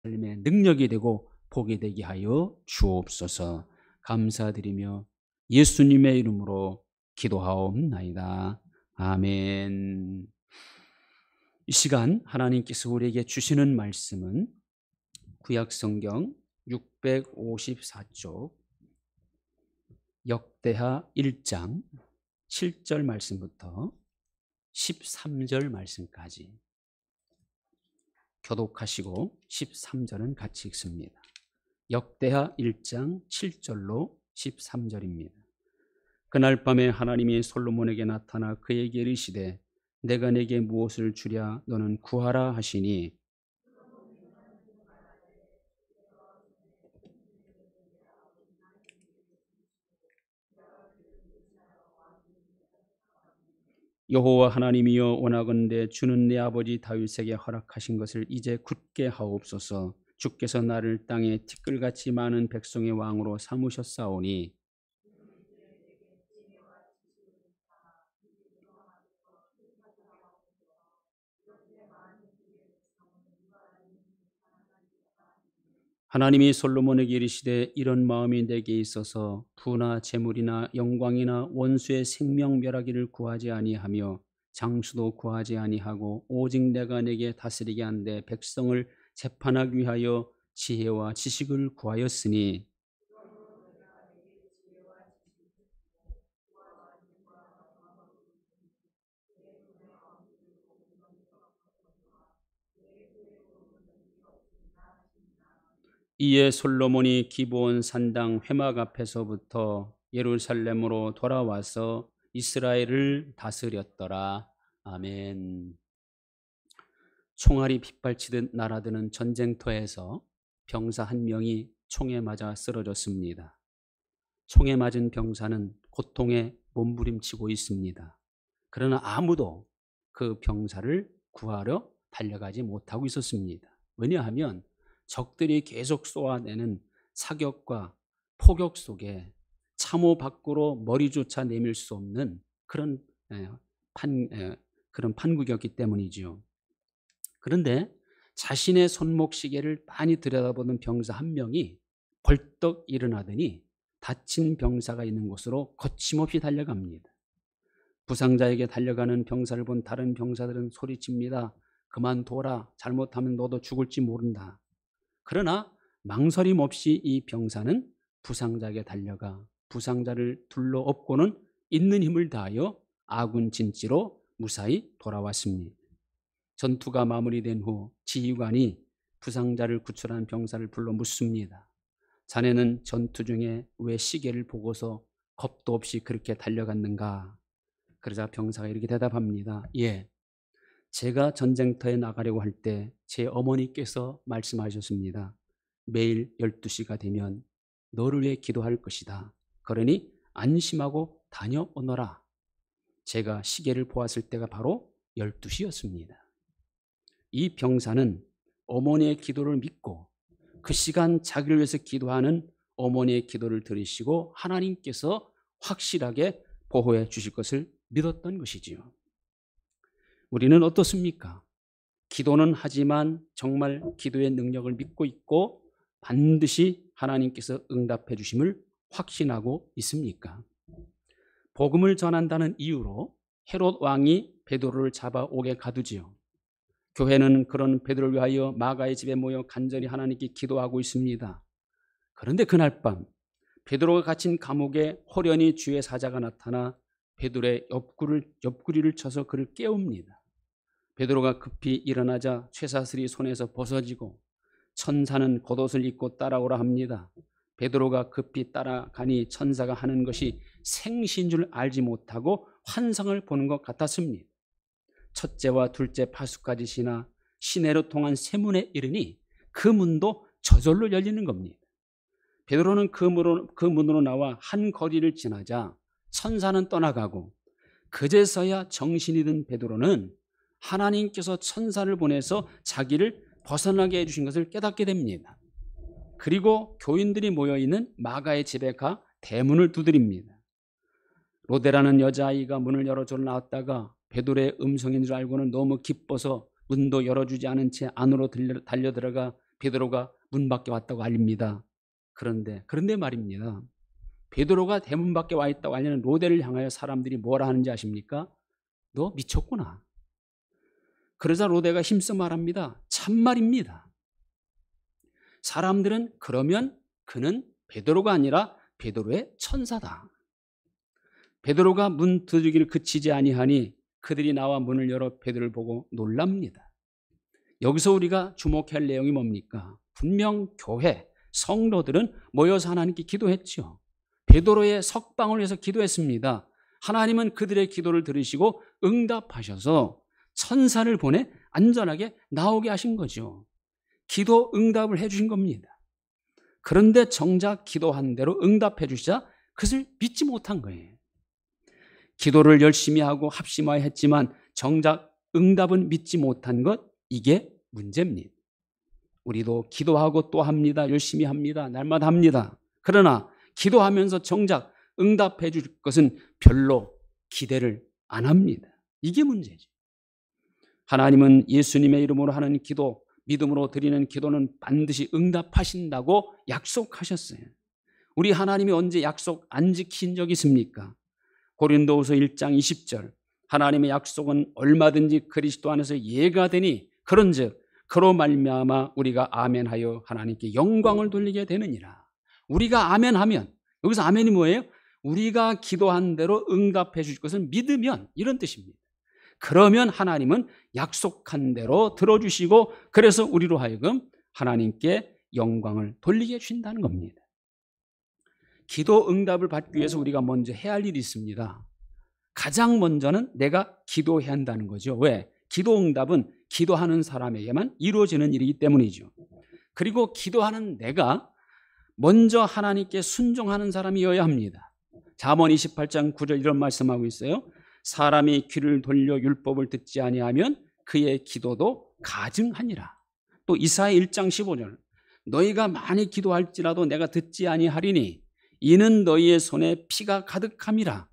삶의 능력이 되고 복이 되게 하여 주옵소서. 감사드리며 예수님의 이름으로 기도하옵나이다. 아멘. 이 시간 하나님께서 우리에게 주시는 말씀은 구약성경 654쪽 역대하 1장 7절 말씀부터 13절 말씀까지 교독하시고 13절은 같이 읽습니다. 역대하 1장 7절로 13절입니다. 그날 밤에 하나님이 솔로몬에게 나타나 그에게 이르시되 내가 네게 무엇을 주랴 너는 구하라 하시니 여호와 하나님이여 원하건대 주는 내 아버지 다윗에게 허락하신 것을 이제 굳게 하옵소서. 주께서 나를 땅에 티끌같이 많은 백성의 왕으로 삼으셨사오니 하나님이 솔로몬에게 이르시되 이런 마음이 내게 있어서 부나 재물이나 영광이나 원수의 생명 멸하기를 구하지 아니하며 장수도 구하지 아니하고 오직 내가 내게 다스리게 한데 백성을 재판하기 위하여 지혜와 지식을 구하였으니 이에 솔로몬이 기브온 산당 회막 앞에서부터 예루살렘으로 돌아와서 이스라엘을 다스렸더라. 아멘. 총알이 빗발치듯 날아드는 전쟁터에서 병사 한 명이 총에 맞아 쓰러졌습니다. 총에 맞은 병사는 고통에 몸부림치고 있습니다. 그러나 아무도 그 병사를 구하러 달려가지 못하고 있었습니다. 왜냐하면 적들이 계속 쏘아내는 사격과 포격 속에 참호 밖으로 머리조차 내밀 수 없는 그런 판국이었기 때문이지요. 그런데 자신의 손목시계를 많이 들여다보는 병사 한 명이 벌떡 일어나더니 다친 병사가 있는 곳으로 거침없이 달려갑니다. 부상자에게 달려가는 병사를 본 다른 병사들은 소리칩니다. 그만둬라. 잘못하면 너도 죽을지 모른다. 그러나 망설임 없이 이 병사는 부상자에게 달려가 부상자를 둘러엎고는 있는 힘을 다하여 아군 진지로 무사히 돌아왔습니다. 전투가 마무리된 후 지휘관이 부상자를 구출한 병사를 불러 묻습니다. 자네는 전투 중에 왜 시계를 보고서 겁도 없이 그렇게 달려갔는가? 그러자 병사가 이렇게 대답합니다. 예, 제가 전쟁터에 나가려고 할 때 제 어머니께서 말씀하셨습니다. 매일 12시가 되면 너를 위해 기도할 것이다. 그러니 안심하고 다녀오너라. 제가 시계를 보았을 때가 바로 12시였습니다. 이 병사는 어머니의 기도를 믿고 그 시간 자기를 위해서 기도하는 어머니의 기도를 들으시고 하나님께서 확실하게 보호해 주실 것을 믿었던 것이지요. 우리는 어떻습니까? 기도는 하지만 정말 기도의 능력을 믿고 있고 반드시 하나님께서 응답해 주심을 확신하고 있습니까? 복음을 전한다는 이유로 헤롯 왕이 베드로를 잡아오게 가두지요. 교회는 그런 베드로를 위하여 마가의 집에 모여 간절히 하나님께 기도하고 있습니다. 그런데 그날 밤 베드로가 갇힌 감옥에 호련히 주의 사자가 나타나 베드로의 옆구리를 쳐서 그를 깨웁니다. 베드로가 급히 일어나자 쇠사슬이 손에서 벗어지고 천사는 겉옷을 입고 따라오라 합니다. 베드로가 급히 따라가니 천사가 하는 것이 생시인 줄 알지 못하고 환상을 보는 것 같았습니다. 첫째와 둘째 파수까지 지나 시내로 통한 세문에 이르니 그 문도 저절로 열리는 겁니다. 베드로는 그 문으로 나와 한 거리를 지나자 천사는 떠나가고 그제서야 정신이 든 베드로는 하나님께서 천사를 보내서 자기를 벗어나게 해주신 것을 깨닫게 됩니다. 그리고 교인들이 모여있는 마가의 집에 가 대문을 두드립니다. 로데라는 여자아이가 문을 열어줘 나왔다가 베드로의 음성인 줄 알고는 너무 기뻐서 문도 열어주지 않은 채 안으로 달려들어가 베드로가 문 밖에 왔다고 알립니다. 그런데 말입니다. 베드로가 대문 밖에 와 있다고 알리는 로데를 향하여 사람들이 뭐라 하는지 아십니까? 너 미쳤구나. 그러자 로데가 힘써 말합니다. 참말입니다. 사람들은 그러면 그는 베드로가 아니라 베드로의 천사다. 베드로가 문 두드리기를 그치지 아니하니 그들이 나와 문을 열어 베드로를 보고 놀랍니다. 여기서 우리가 주목할 내용이 뭡니까? 분명 교회, 성도들은 모여서 하나님께 기도했죠. 베드로의 석방을 위해서 기도했습니다. 하나님은 그들의 기도를 들으시고 응답하셔서 천사를 보내 안전하게 나오게 하신 거죠. 기도 응답을 해 주신 겁니다. 그런데 정작 기도한 대로 응답해 주시자 그것을 믿지 못한 거예요. 기도를 열심히 하고 합심하여 했지만 정작 응답은 믿지 못한 것, 이게 문제입니다. 우리도 기도하고 또 합니다. 열심히 합니다. 날마다 합니다. 그러나 기도하면서 정작 응답해 줄 것은 별로 기대를 안 합니다. 이게 문제죠. 하나님은 예수님의 이름으로 하는 기도, 믿음으로 드리는 기도는 반드시 응답하신다고 약속하셨어요. 우리 하나님이 언제 약속 안 지킨 적 있습니까? 고린도후서 1장 20절, 하나님의 약속은 얼마든지 그리스도 안에서 예가 되니 그런즉 그로 말미암아 우리가 아멘하여 하나님께 영광을 돌리게 되느니라. 우리가 아멘하면, 여기서 아멘이 뭐예요? 우리가 기도한 대로 응답해 주실 것을 믿으면, 이런 뜻입니다. 그러면 하나님은 약속한 대로 들어주시고 그래서 우리로 하여금 하나님께 영광을 돌리게 해주신다는 겁니다. 기도 응답을 받기 위해서 우리가 먼저 해야 할 일이 있습니다. 가장 먼저는 내가 기도해야 한다는 거죠. 왜? 기도 응답은 기도하는 사람에게만 이루어지는 일이기 때문이죠. 그리고 기도하는 내가 먼저 하나님께 순종하는 사람이어야 합니다. 잠언 28장 9절 이런 말씀하고 있어요. 사람이 귀를 돌려 율법을 듣지 아니하면 그의 기도도 가증하니라. 또 이사야 1장 15절, 너희가 많이 기도할지라도 내가 듣지 아니하리니 이는 너희의 손에 피가 가득함이라.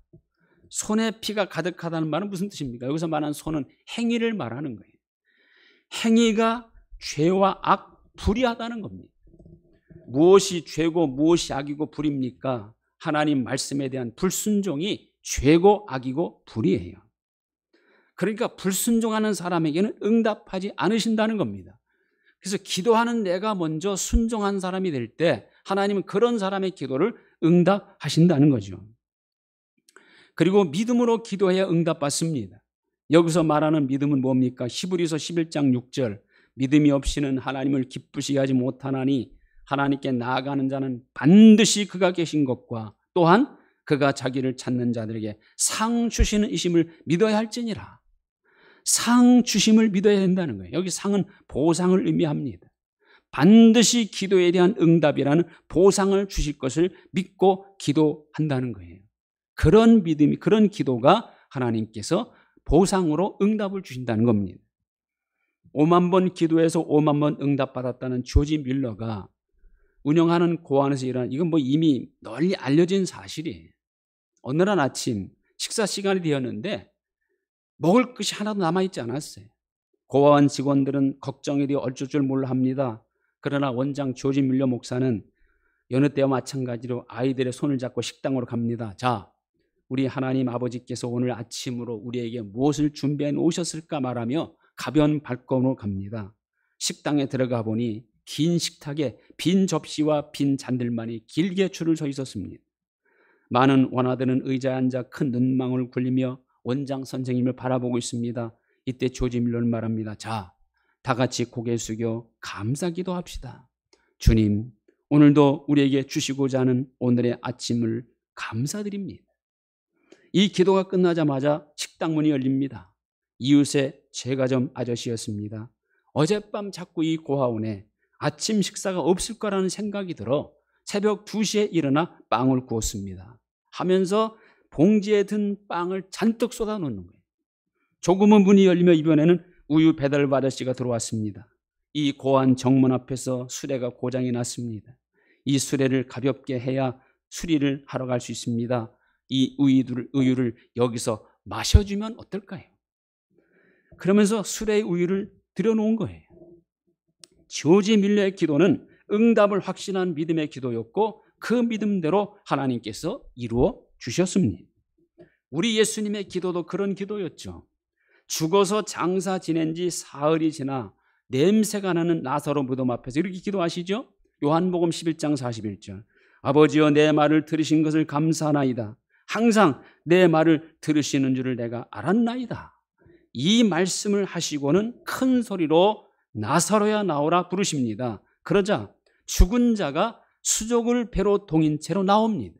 손에 피가 가득하다는 말은 무슨 뜻입니까? 여기서 말하는 손은 행위를 말하는 거예요. 행위가 죄와 악, 불의하다는 겁니다. 무엇이 죄고 무엇이 악이고 불입니까? 하나님 말씀에 대한 불순종이 죄고 악이고 불의예요. 그러니까 불순종하는 사람에게는 응답하지 않으신다는 겁니다. 그래서 기도하는 내가 먼저 순종한 사람이 될 때 하나님은 그런 사람의 기도를 응답하신다는 거죠. 그리고 믿음으로 기도해야 응답받습니다. 여기서 말하는 믿음은 뭡니까? 히브리서 11장 6절, 믿음이 없이는 하나님을 기쁘시게 하지 못하나니 하나님께 나아가는 자는 반드시 그가 계신 것과 또한 그가 자기를 찾는 자들에게 상 주시는 이심을 믿어야 할지니라. 상 주심을 믿어야 된다는 거예요. 여기 상은 보상을 의미합니다. 반드시 기도에 대한 응답이라는 보상을 주실 것을 믿고 기도한다는 거예요. 그런 믿음이, 그런 기도가 하나님께서 보상으로 응답을 주신다는 겁니다. 5만 번 기도해서 5만 번 응답받았다는 조지 밀러가 운영하는 고안에서 일어난, 이건 뭐 이미 널리 알려진 사실이에요. 어느 날 아침 식사 시간이 되었는데 먹을 것이 하나도 남아있지 않았어요. 고아원 직원들은 걱정이 되어 어쩔 줄 몰라 합니다. 그러나 원장 조지 밀러 목사는 여느 때와 마찬가지로 아이들의 손을 잡고 식당으로 갑니다. 자, 우리 하나님 아버지께서 오늘 아침으로 우리에게 무엇을 준비해 놓으셨을까 말하며 가벼운 발걸음으로 갑니다. 식당에 들어가 보니 긴 식탁에 빈 접시와 빈 잔들만이 길게 줄을 서 있었습니다. 많은 원아들은 의자에 앉아 큰 눈망울을 굴리며 원장 선생님을 바라보고 있습니다. 이때 조지 밀러는 말합니다. 자, 다 같이 고개 숙여 감사기도 합시다. 주님, 오늘도 우리에게 주시고자 하는 오늘의 아침을 감사드립니다. 이 기도가 끝나자마자 식당 문이 열립니다. 이웃의 제과점 아저씨였습니다. 어젯밤 자꾸 이 고아원에 아침 식사가 없을 거라는 생각이 들어 새벽 2시에 일어나 빵을 구웠습니다. 하면서 봉지에 든 빵을 잔뜩 쏟아 놓는 거예요. 조금은 문이 열리며 이번에는 우유 배달 아저씨가 들어왔습니다. 이 고아원 정문 앞에서 수레가 고장이 났습니다. 이 수레를 가볍게 해야 수리를 하러 갈 수 있습니다. 이 우유를 여기서 마셔주면 어떨까요? 그러면서 수레의 우유를 들여놓은 거예요. 조지 밀러의 기도는 응답을 확신한 믿음의 기도였고 그 믿음대로 하나님께서 이루어 주셨습니다. 우리 예수님의 기도도 그런 기도였죠. 죽어서 장사 지낸 지 사흘이 지나 냄새가 나는 나사로 무덤 앞에서 이렇게 기도하시죠. 요한복음 11장 41절. 아버지여 내 말을 들으신 것을 감사하나이다. 항상 내 말을 들으시는 줄을 내가 알았나이다. 이 말씀을 하시고는 큰 소리로 나사로야 나오라 부르십니다. 그러자 죽은 자가 수족을 배로 동인 채로 나옵니다.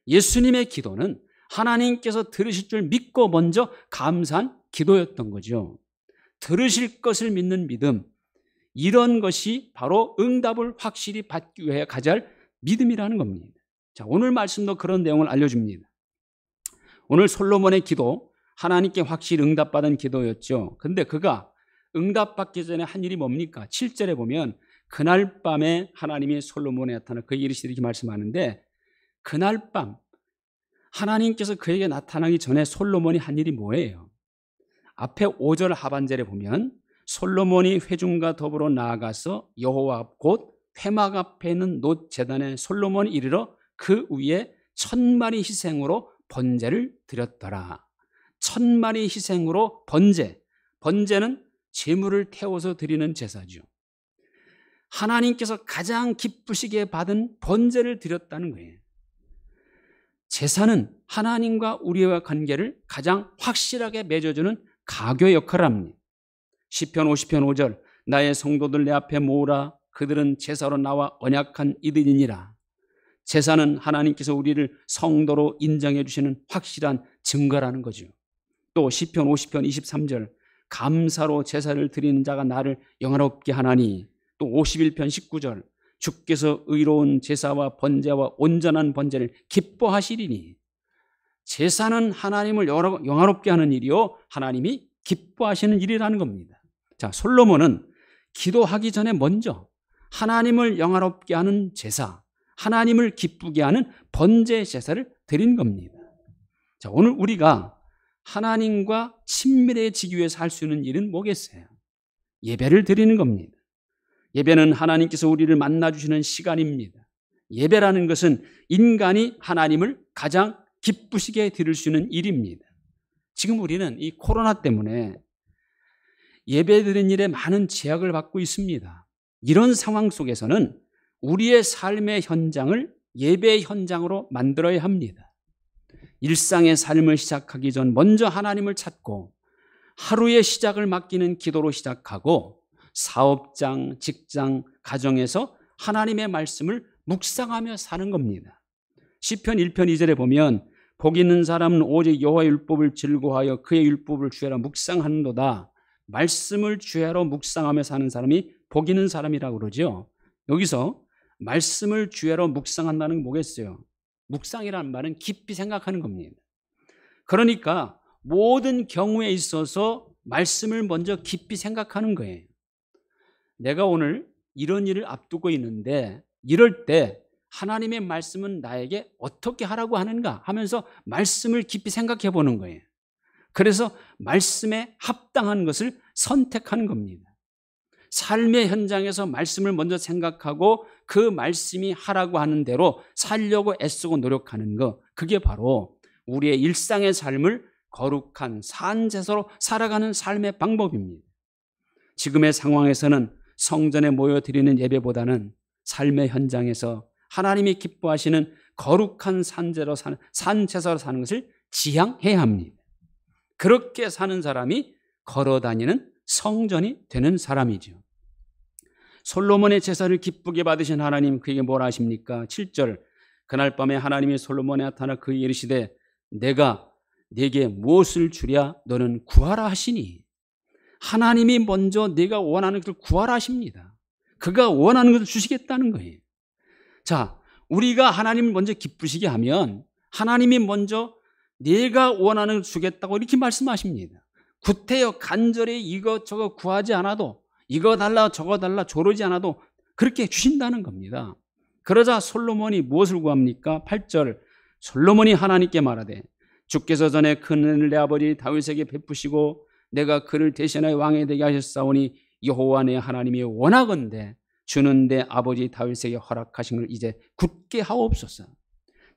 예수님의 기도는 하나님께서 들으실 줄 믿고 먼저 감사한 기도였던 거죠. 들으실 것을 믿는 믿음, 이런 것이 바로 응답을 확실히 받기 위해 가져야 할 믿음이라는 겁니다. 자, 오늘 말씀도 그런 내용을 알려줍니다. 오늘 솔로몬의 기도, 하나님께 확실히 응답받은 기도였죠. 근데 그가 응답받기 전에 한 일이 뭡니까? 7절에 보면 그날 밤에 하나님이 솔로몬에 나타나 그에게 이르시되 이렇게 말씀하는데, 그날 밤 하나님께서 그에게 나타나기 전에 솔로몬이 한 일이 뭐예요? 앞에 5절 하반절에 보면 솔로몬이 회중과 더불어 나아가서 여호와 앞 곧 회막 앞에 있는 놋 제단에 솔로몬이 이르러 그 위에 1000마리 희생으로 번제를 드렸더라. 1000마리 희생으로 번제는 제물을 태워서 드리는 제사죠. 하나님께서 가장 기쁘시게 받은 번제를 드렸다는 거예요. 제사는 하나님과 우리와 관계를 가장 확실하게 맺어주는 가교 역할을 합니다. 시편 50편 5절 나의 성도들 내 앞에 모으라. 그들은 제사로 나와 언약한 이들이니라. 제사는 하나님께서 우리를 성도로 인정해 주시는 확실한 증거라는 거죠. 또 시편 50편 23절 감사로 제사를 드리는 자가 나를 영화롭게 하나니. 또 51편 19절 주께서 의로운 제사와 번제와 온전한 번제를 기뻐하시리니. 제사는 하나님을 영화롭게 하는 일이요 하나님이 기뻐하시는 일이라는 겁니다. 자, 솔로몬은 기도하기 전에 먼저 하나님을 영화롭게 하는 제사, 하나님을 기쁘게 하는 번제 제사를 드린 겁니다. 자, 오늘 우리가 하나님과 친밀해지기 위해서 할 수 있는 일은 뭐겠어요? 예배를 드리는 겁니다. 예배는 하나님께서 우리를 만나주시는 시간입니다. 예배라는 것은 인간이 하나님을 가장 기쁘시게 드릴 수 있는 일입니다. 지금 우리는 이 코로나 때문에 예배 드리는 일에 많은 제약을 받고 있습니다. 이런 상황 속에서는 우리의 삶의 현장을 예배의 현장으로 만들어야 합니다. 일상의 삶을 시작하기 전 먼저 하나님을 찾고 하루의 시작을 맡기는 기도로 시작하고 사업장, 직장, 가정에서 하나님의 말씀을 묵상하며 사는 겁니다. 시편 1편 2절에 보면 복 있는 사람은 오직 여호와의 율법을 즐거워하여 그의 율법을 주야로 묵상하는도다. 말씀을 주야로 묵상하며 사는 사람이 복 있는 사람이라고 그러죠. 여기서 말씀을 주야로 묵상한다는 게 뭐겠어요? 묵상이라는 말은 깊이 생각하는 겁니다. 그러니까 모든 경우에 있어서 말씀을 먼저 깊이 생각하는 거예요. 내가 오늘 이런 일을 앞두고 있는데 이럴 때 하나님의 말씀은 나에게 어떻게 하라고 하는가 하면서 말씀을 깊이 생각해 보는 거예요. 그래서 말씀에 합당한 것을 선택하는 겁니다. 삶의 현장에서 말씀을 먼저 생각하고 그 말씀이 하라고 하는 대로 살려고 애쓰고 노력하는 것, 그게 바로 우리의 일상의 삶을 거룩한 산제사로 살아가는 삶의 방법입니다. 지금의 상황에서는 성전에 모여드리는 예배보다는 삶의 현장에서 하나님이 기뻐하시는 거룩한 산제사로 사는 것을 지향해야 합니다. 그렇게 사는 사람이 걸어다니는 성전이 되는 사람이죠. 솔로몬의 제사를 기쁘게 받으신 하나님, 그에게 뭐라 하십니까? 7절 그날 밤에 하나님이 솔로몬에 나타나 그에게 이르시되 내가 네게 무엇을 주랴 너는 구하라 하시니. 하나님이 먼저 내가 원하는 것을 구하라 하십니다. 그가 원하는 것을 주시겠다는 거예요. 자, 우리가 하나님을 먼저 기쁘시게 하면 하나님이 먼저 내가 원하는 것을 주겠다고 이렇게 말씀하십니다. 구태여 간절히 이것저것 구하지 않아도, 이거 달라 저거 달라 조르지 않아도 그렇게 주신다는 겁니다. 그러자 솔로몬이 무엇을 구합니까? 8절 솔로몬이 하나님께 말하되 주께서 전에 큰 은혜를 내 아버지 다윗에게 베푸시고 내가 그를 대신하여 왕이 되게 하셨사오니 여호와 내 하나님이 원하건대 주는 내 아버지 다윗에게 허락하신 걸 이제 굳게 하옵소서.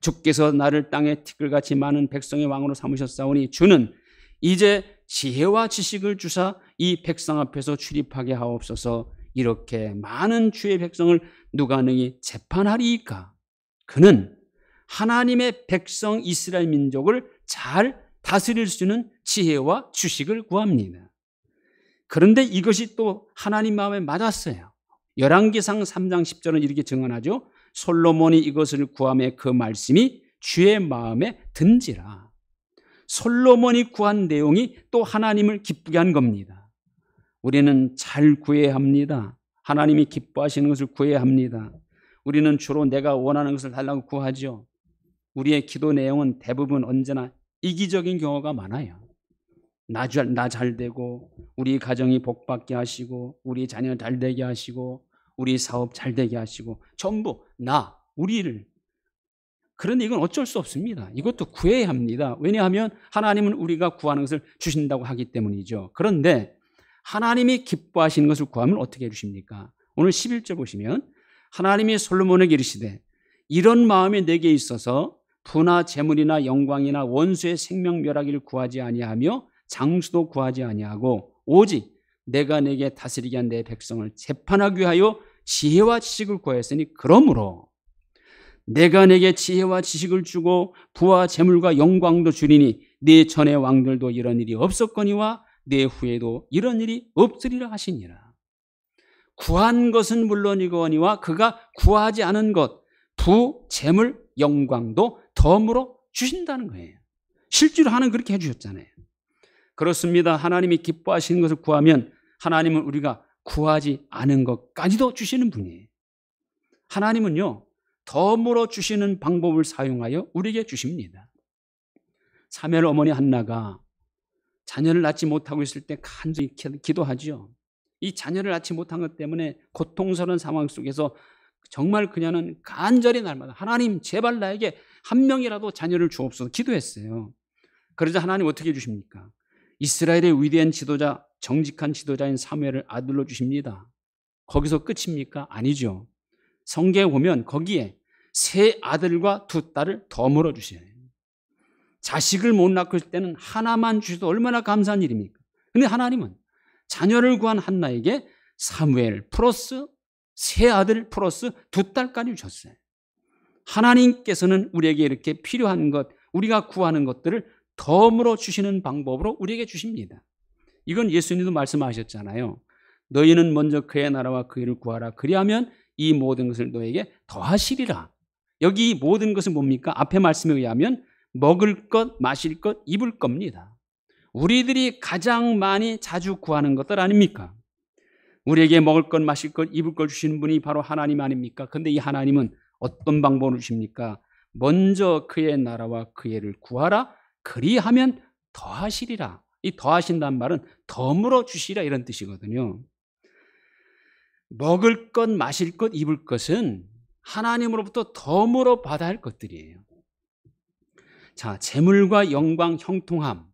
주께서 나를 땅에 티끌같이 많은 백성의 왕으로 삼으셨사오니 주는 이제 지혜와 지식을 주사 이 백성 앞에서 출입하게 하옵소서. 이렇게 많은 주의 백성을 누가 능히 재판하리이까? 그는 하나님의 백성 이스라엘 민족을 잘 다스릴 수 있는 지혜와 지식을 구합니다. 그런데 이것이 또 하나님 마음에 맞았어요. 열왕기상 3장 10절은 이렇게 증언하죠. 솔로몬이 이것을 구하매 그 말씀이 주의 마음에 든지라. 솔로몬이 구한 내용이 또 하나님을 기쁘게 한 겁니다. 우리는 잘 구해야 합니다. 하나님이 기뻐하시는 것을 구해야 합니다. 우리는 주로 내가 원하는 것을 달라고 구하죠. 우리의 기도 내용은 대부분 언제나 이기적인 경우가 많아요. 나 잘 되고, 우리 가정이 복받게 하시고, 우리 자녀 잘 되게 하시고, 우리 사업 잘 되게 하시고, 전부 우리를. 그런데 이건 어쩔 수 없습니다. 이것도 구해야 합니다. 왜냐하면 하나님은 우리가 구하는 것을 주신다고 하기 때문이죠. 그런데 하나님이 기뻐하시는 것을 구하면 어떻게 해주십니까? 오늘 11절 보시면 하나님이 솔로몬에게 이르시되 이런 마음이 내게 있어서 부나 재물이나 영광이나 원수의 생명 멸하기를 구하지 아니하며 장수도 구하지 아니하고 오직 내가 내게 다스리게 한 내 백성을 재판하기 위하여 지혜와 지식을 구하였으니 그러므로 내가 내게 지혜와 지식을 주고 부와 재물과 영광도 주리니 네 전의 왕들도 이런 일이 없었거니와 내 후에도 이런 일이 없으리라 하시니라. 구한 것은 물론이거니와 그가 구하지 않은 것 부, 재물, 영광도 덤으로 주신다는 거예요. 실제로 하나님 그렇게 해주셨잖아요. 그렇습니다. 하나님이 기뻐하시는 것을 구하면 하나님은 우리가 구하지 않은 것까지도 주시는 분이에요. 하나님은요, 덤으로 주시는 방법을 사용하여 우리에게 주십니다. 사무엘 어머니 한나가 자녀를 낳지 못하고 있을 때 간절히 기도하죠. 이 자녀를 낳지 못한 것 때문에 고통스러운 상황 속에서 정말 그녀는 간절히 날마다 하나님 제발 나에게 한 명이라도 자녀를 주옵소서 기도했어요. 그러자 하나님 어떻게 주십니까? 이스라엘의 위대한 지도자, 정직한 지도자인 사무엘을 아들로 주십니다. 거기서 끝입니까? 아니죠. 성경에 보면 거기에 세 아들과 두 딸을 덤으로 주셔요. 자식을 못 낳고 있을 때는 하나만 주셔도 얼마나 감사한 일입니까? 그런데 하나님은 자녀를 구한 한나에게 사무엘 플러스 세 아들 플러스 두 딸까지 주셨어요. 하나님께서는 우리에게 이렇게 필요한 것, 우리가 구하는 것들을 덤으로 주시는 방법으로 우리에게 주십니다. 이건 예수님도 말씀하셨잖아요. 너희는 먼저 그의 나라와 그 일을 구하라. 그리하면 이 모든 것을 너에게 더하시리라. 여기 이 모든 것은 뭡니까? 앞에 말씀에 의하면 먹을 것, 마실 것, 입을 겁니다. 우리들이 가장 많이 자주 구하는 것들 아닙니까? 우리에게 먹을 것, 마실 것, 입을 것 주시는 분이 바로 하나님 아닙니까? 그런데 이 하나님은 어떤 방법으로 주십니까? 먼저 그의 나라와 그의 일을 구하라. 그리하면 더하시리라. 이 더하신다는 말은 덤으로 주시라 이런 뜻이거든요. 먹을 것, 마실 것, 입을 것은 하나님으로부터 덤으로 받아야 할 것들이에요. 자, 재물과 영광, 형통함,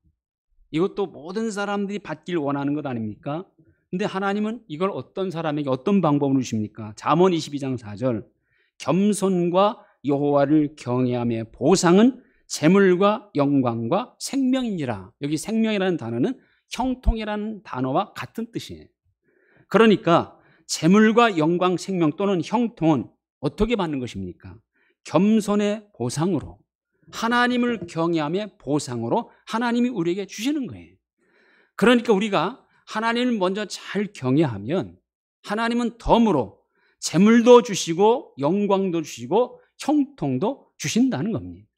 이것도 모든 사람들이 받길 원하는 것 아닙니까? 근데 하나님은 이걸 어떤 사람에게 어떤 방법으로 주십니까? 잠언 22장 4절 겸손과 여호와를 경외함의 보상은 재물과 영광과 생명이니라. 여기 생명이라는 단어는 형통이라는 단어와 같은 뜻이에요. 그러니까 재물과 영광, 생명 또는 형통은 어떻게 받는 것입니까? 겸손의 보상으로, 하나님을 경외함의 보상으로 하나님이 우리에게 주시는 거예요. 그러니까 우리가 하나님을 먼저 잘 경외하면 하나님은 덤으로 재물도 주시고 영광도 주시고 형통도 주신다는 겁니다.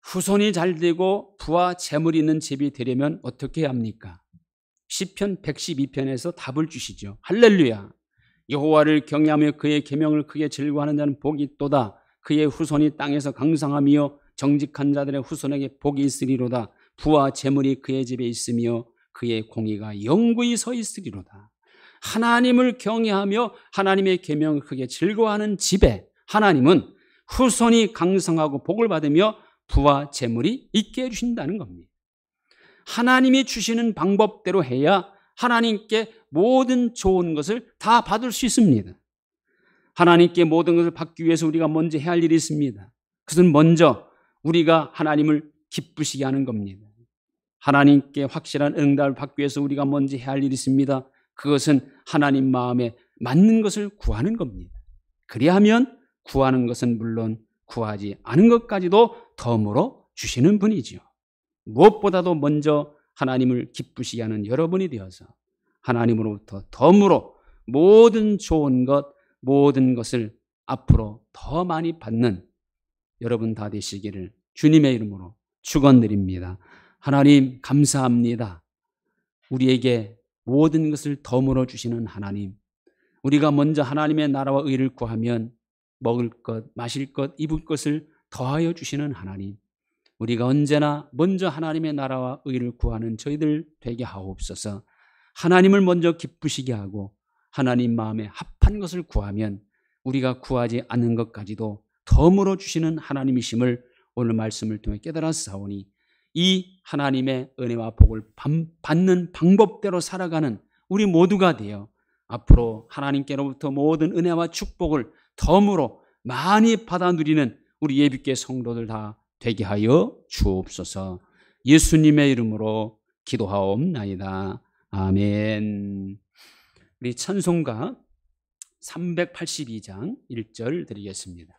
후손이 잘 되고 부와 재물이 있는 집이 되려면 어떻게 해야 합니까? 시편 112편에서 답을 주시죠. 할렐루야. 여호와를 경외하며 그의 계명을 크게 즐거워하는 자는 복이 있도다. 그의 후손이 땅에서 강성하며 정직한 자들의 후손에게 복이 있으리로다. 부와 재물이 그의 집에 있으며 그의 공의가 영구히 서 있으리로다. 하나님을 경외하며 하나님의 계명을 크게 즐거워하는 집에 하나님은 후손이 강성하고 복을 받으며 부와 재물이 있게 해주신다는 겁니다. 하나님이 주시는 방법대로 해야 하나님께 모든 좋은 것을 다 받을 수 있습니다. 하나님께 모든 것을 받기 위해서 우리가 먼저 해야 할 일이 있습니다. 그것은 먼저 우리가 하나님을 기쁘시게 하는 겁니다. 하나님께 확실한 응답을 받기 위해서 우리가 먼저 해야 할 일이 있습니다. 그것은 하나님 마음에 맞는 것을 구하는 겁니다. 그리하면 구하는 것은 물론 구하지 않은 것까지도 덤으로 주시는 분이지요. 무엇보다도 먼저 하나님을 기쁘시게 하는 여러분이 되어서 하나님으로부터 덤으로 모든 좋은 것, 모든 것을 앞으로 더 많이 받는 여러분 다 되시기를 주님의 이름으로 축원드립니다. 하나님 감사합니다. 우리에게 모든 것을 덤으로 주시는 하나님, 우리가 먼저 하나님의 나라와 의를 구하면 먹을 것, 마실 것, 입을 것을 더하여 주시는 하나님, 우리가 언제나 먼저 하나님의 나라와 의를 구하는 저희들 되게 하옵소서. 하나님을 먼저 기쁘시게 하고 하나님 마음에 합한 것을 구하면 우리가 구하지 않는 것까지도 덤으로 주시는 하나님이심을 오늘 말씀을 통해 깨달았사오니 이 하나님의 은혜와 복을 받는 방법대로 살아가는 우리 모두가 되어 앞으로 하나님께로부터 모든 은혜와 축복을 덤으로 많이 받아 누리는 우리 예비교회 성도들 다 되게 하여 주옵소서. 예수님의 이름으로 기도하옵나이다. 아멘. 우리 찬송가 382장 1절 드리겠습니다.